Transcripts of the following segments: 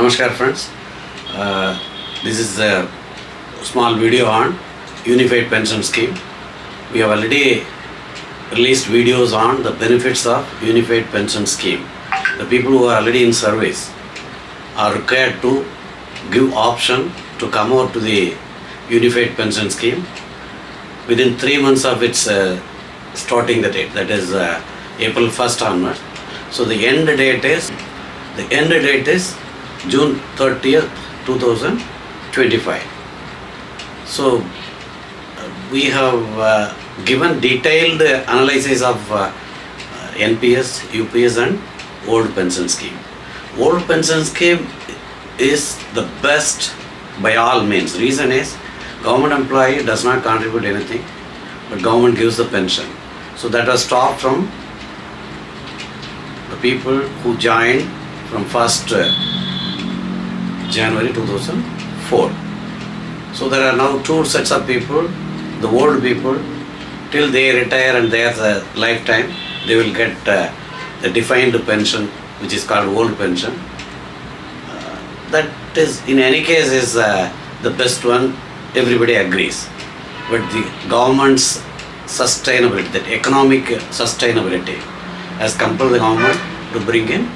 Namaskar friends, this is a small video on Unified Pension Scheme. We have already released videos on the benefits of Unified Pension Scheme. The people who are already in service are required to give option to come out to the Unified Pension Scheme within 3 months of its starting the date, that is April 1st onwards. So the end date is June 30th, 2025. So we have given detailed analysis of NPS, UPS and old pension scheme. Old pension scheme is the best by all means. Reason is government employee does not contribute anything, but government gives the pension. So that was stopped from the people who joined from 1st January 2004. So there are now two sets of people. The old people, till they retire and their lifetime, they will get the defined pension, which is called old pension. That is, in any case, is the best one. Everybody agrees. But the government's sustainability, that economic sustainability, has compelled the government to bring in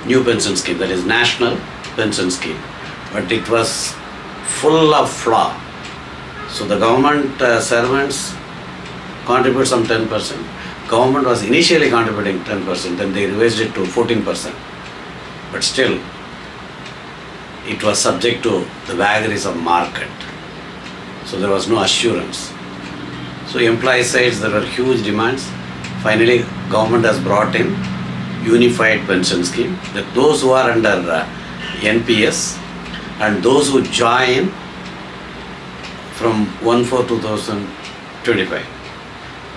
new pension scheme, that is national pension scheme. But it was full of flaw. So the government servants contribute some 10%. Government was initially contributing 10%, then they revised it to 14%. But still, it was subject to the vagaries of market. So there was no assurance. So employee sides, there were huge demands. Finally, government has brought in Unified Pension Scheme, that those who are under NPS and those who join from 1/4/2025,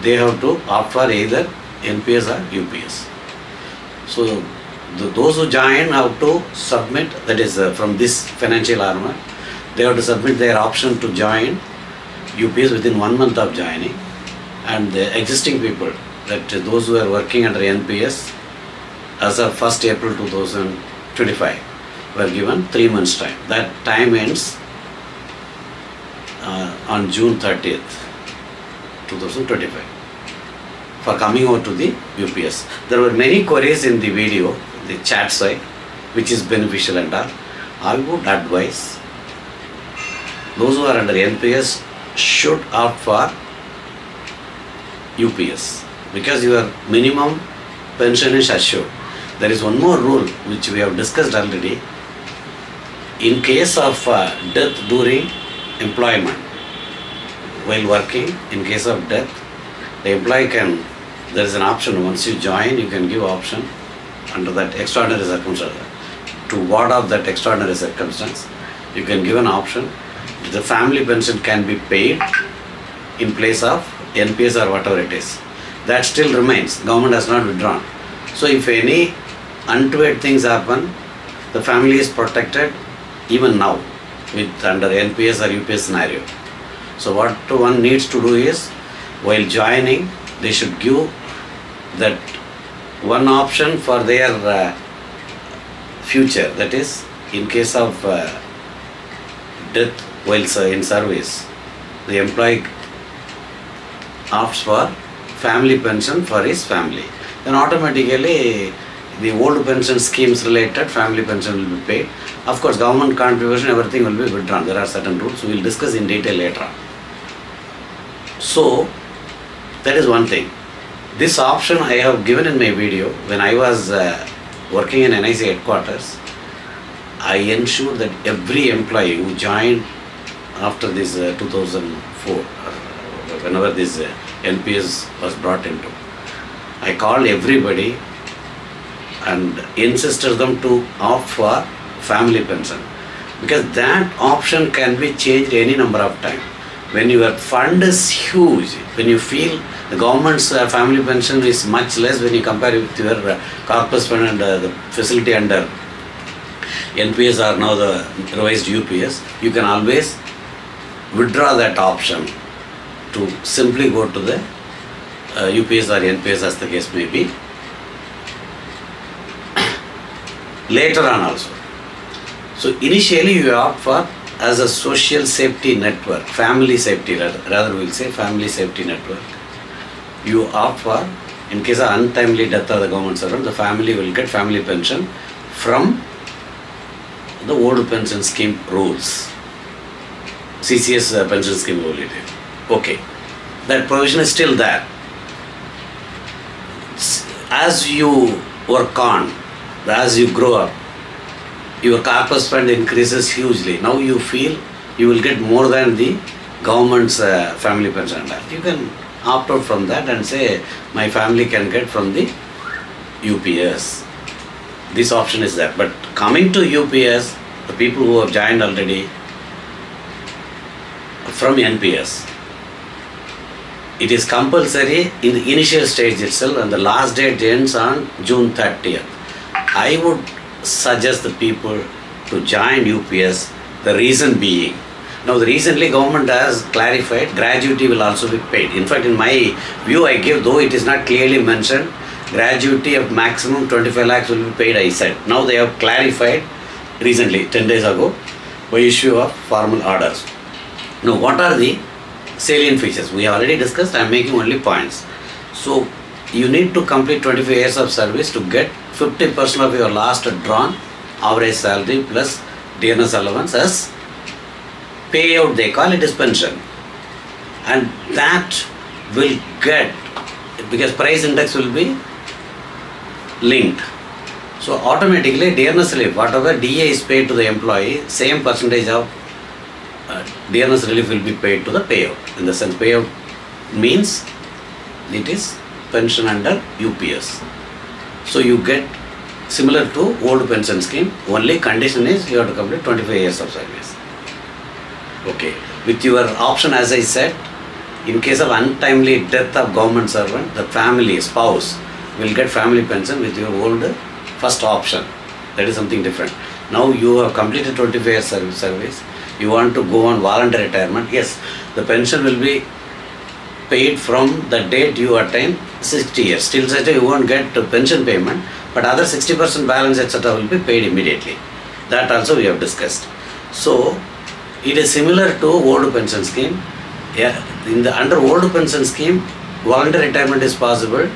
they have to opt for either NPS or UPS. So those who join have to submit, that is from this financial armor, they have to submit their option to join UPS within 1 month of joining, and the existing people, that those who are working under NPS as of 1st April 2025 were given 3 months time. That time ends on June 30th, 2025 for coming out to the UPS. There were many queries in the video, the chat side, which is beneficial and all. I would advise those who are under NPS should opt for UPS, because your minimum pension is assured. There is one more rule which we have discussed already. In case of death during employment, while working, in case of death, the employee can, there is an option, once you join, you can give option under that extraordinary circumstance. To ward off that extraordinary circumstance, you can give an option. The family pension can be paid in place of NPS or whatever it is. That still remains. Government has not withdrawn. So if any untoward things happen, the family is protected even now with under NPS or UPS scenario. So what one needs to do is, while joining, they should give that one option for their future. That is, in case of death while in service, the employee opts for family pension for his family. Then automatically the old pension schemes related family pension will be paid. Of course, government contribution, everything will be withdrawn. There are certain rules. We will discuss in detail later on. So that is one thing. This option I have given in my video. When I was working in NIC headquarters, I ensured that every employee who joined after this 2004, whenever this NPS was brought into, I called everybody and insisted them to opt for family pension, because that option can be changed any number of times. When your fund is huge, when you feel the government's family pension is much less when you compare it with your corpus fund and the facility under NPS or now the revised UPS, you can always withdraw that option to simply go to the UPS or NPS, as the case may be. later on also. So initially you opt for as a social safety network, family safety rather we'll say family safety network. You opt for, in case of untimely death of the government servant, the family will get family pension from the old pension scheme rules. CCS pension scheme rule it is. Okay. That provision is still there. As you work on, as you grow up, your corpus fund increases hugely. Now you feel you will get more than the government's family pension. You can opt out from that and say my family can get from the UPS. This option is there. But coming to UPS, the people who have joined already from NPS, it is compulsory in the initial stage itself, and the last date ends on June 30th. I would suggest the people to join UPS, the reason being, now the recently government has clarified gratuity will also be paid. In fact, in my view I give, though it is not clearly mentioned, gratuity of maximum 25 lakhs will be paid, I said. Now they have clarified recently, 10 days ago, by issue of formal orders. Now what are the salient features? We have already discussed, I am making only points. So you need to complete 25 years of service to get 50% of your last drawn average salary plus dearness allowance as payout, they call it as pension. And that will get, because price index will be linked. So automatically dearness relief, whatever DA is paid to the employee, same percentage of dearness relief will be paid to the payout. In the sense, payout means it is pension under UPS. So you get similar to old pension scheme, only condition is you have to complete 25 years of service. Okay. With your option, as I said, in case of untimely death of government servant, the family, spouse will get family pension with your old first option. That is something different. Now you have completed 25 years service, you want to go on voluntary retirement. Yes, the pension will be paid from the date you attain 60 years. Till such you won't get pension payment, but other 60% balance etc. will be paid immediately. That also we have discussed. So it is similar to old pension scheme. Yeah, under old pension scheme, voluntary retirement is possible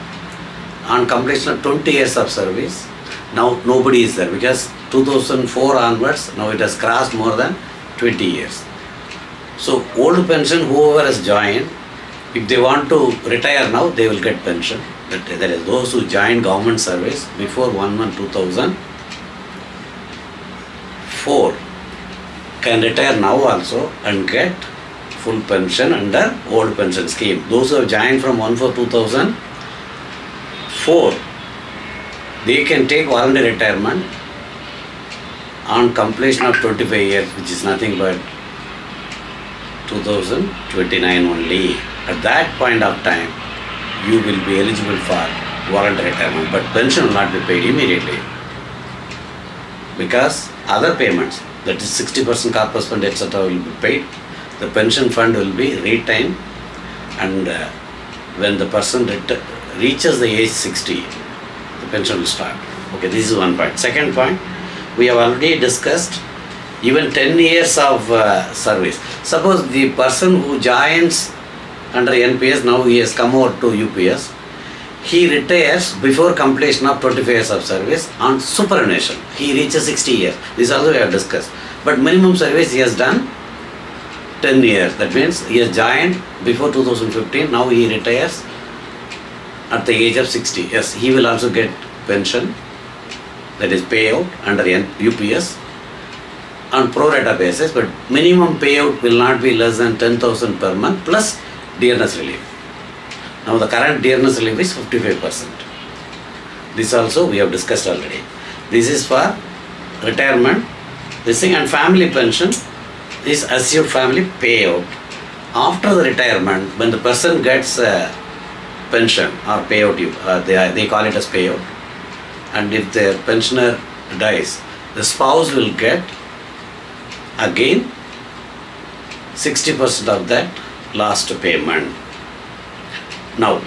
on completion of 20 years of service. Now nobody is there because 2004 onwards, now it has crossed more than 20 years. So old pension, whoever has joined, if they want to retire now, they will get pension. That is, those who joined government service before 1/1/2004 can retire now also and get full pension under old pension scheme. Those who have joined from 1/4/2004, they can take voluntary retirement on completion of 25 years, which is nothing but 2029 only. At that point of time, you will be eligible for voluntary retirement, but pension will not be paid immediately because other payments, that is 60% corpus fund etc. will be paid. The pension fund will be retained, and when the person reaches the age 60, the pension will start. Okay, this is one point. Second point, we have already discussed even 10 years of service. Suppose the person who joins under NPS, now he has come over to UPS, he retires before completion of 25 years of service on superannuation. He reaches 60 years. This also we have discussed. But minimum service he has done 10 years. That means he has joined before 2015. Now he retires at the age of 60. Yes, he will also get pension, that is payout under UPS on pro rata basis, but minimum payout will not be less than 10,000 per month plus dearness relief. Now the current dearness relief is 55%. This also we have discussed already. This is for retirement. This thing, and family pension is assured family payout. After the retirement, when the person gets pension or payout, they call it as payout. And if their pensioner dies, the spouse will get again 60% of that last payment. Now,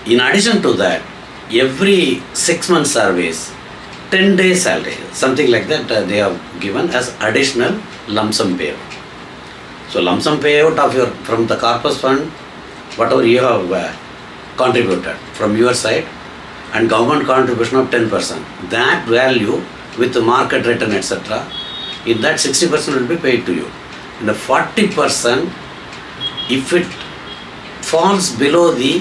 in addition to that, every 6 months service, 10 days salary, something like that, they have given as additional lump sum payout. So lump sum payout of your from the corpus fund, whatever you have contributed from your side, and government contribution of 10%. That value with the market return, etc., in that 60% will be paid to you. In the 40%, if it falls below the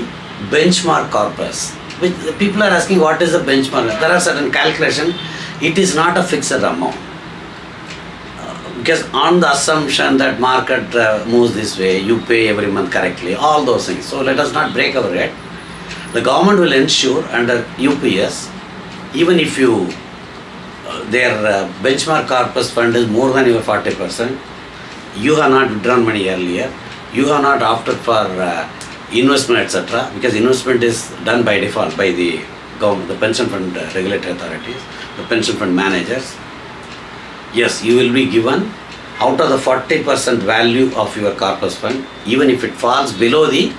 benchmark corpus, which people are asking what is the benchmark? There are certain calculations. It is not a fixed amount. Because on the assumption that market moves this way, you pay every month correctly, all those things. So let us not break our head. The government will ensure under UPS, even if you their benchmark corpus fund is more than your 40%, you have not withdrawn money earlier, you have not opted for investment, etc., because investment is done by default by the government, the pension fund regulatory authorities, the pension fund managers. Yes, you will be given out of the 40% value of your corpus fund, even if it falls below the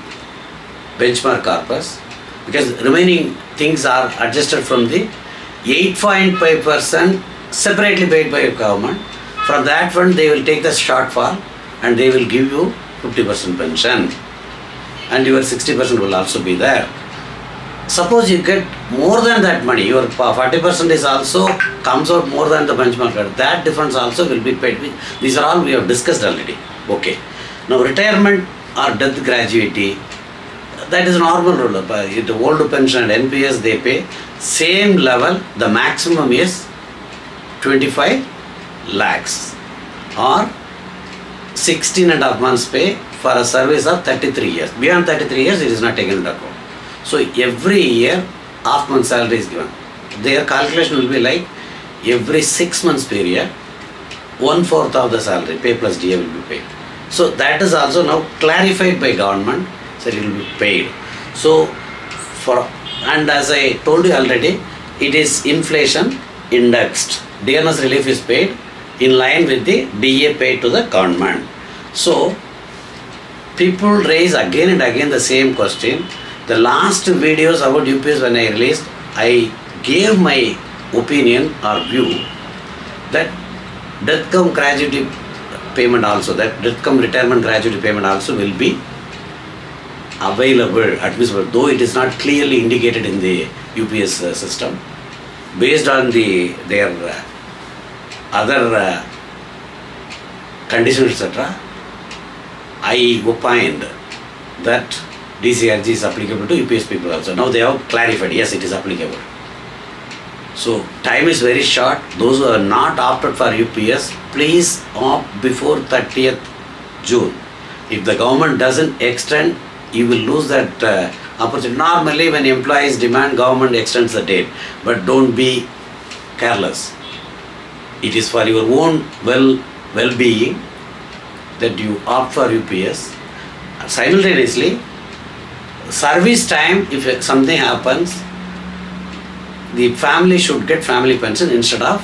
benchmark corpus, because remaining things are adjusted from the 8.5% separately paid by your government. From that fund they will take the shortfall and they will give you 50% pension, and your 60% will also be there. Suppose you get more than that money, your 40% is also comes out more than the benchmark, that difference also will be paid. These are all we have discussed already. Okay. Now retirement or death gratuity, that is normal rule. The old pension and NPS they pay same level. The maximum is 25 lakhs or 16.5 months pay for a service of 33 years. Beyond 33 years it is not taken into account. So every year half month salary is given. Their calculation will be like every 6 months period 1/4 of the salary pay plus DA will be paid. So that is also now clarified by government. So it will be paid. So and as I told you already, it is inflation indexed. Dearness relief is paid in line with the DA paid to the government. So people raise again and again the same question. The last videos about UPS when I released, I gave my opinion or view that death cum gratuity payment also, that death cum retirement gratuity payment also will be available, admissible, though it is not clearly indicated in the UPS system. Based on their other conditions, etc., I opined that DCRG is applicable to UPS people also. Now they have clarified, yes, it is applicable. So time is very short. Those who are not opted for UPS, please opt before 30th June. If the government doesn't extend, you will lose that opportunity. Normally when employees demand, government extends the date, but don't be careless. It is for your own well-being that you opt for UPS. Simultaneously, service time, if something happens, the family should get family pension instead of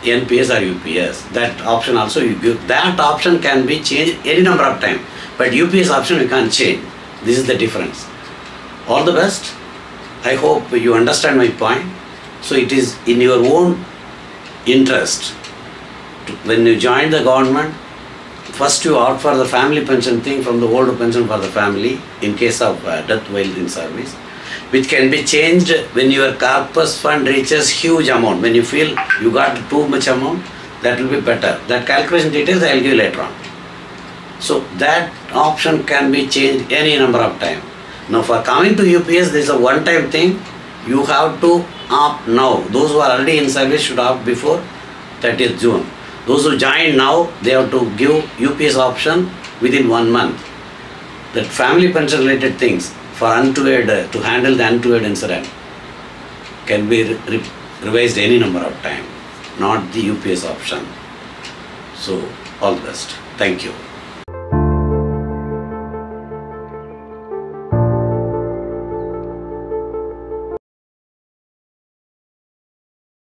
NPS or UPS. That option also you give. That option can be changed any number of times, but UPS option you can't change. This is the difference. All the best. I hope you understand my point. So it is in your own interest when you join the government, first you opt for the family pension thing from the old pension for the family in case of death while in service, which can be changed when your corpus fund reaches huge amount. When you feel you got too much amount, that will be better. That calculation details I will give later on. So that option can be changed any number of times. Now for coming to UPS, this is a one-time thing. You have to opt now. Those who are already in service should opt before 30th June. Those who join now, they have to give UPS option within 1 month. That family pension related things for untoward, to handle the untoward incident can be revised any number of times, not the UPS option. So all the best. Thank you.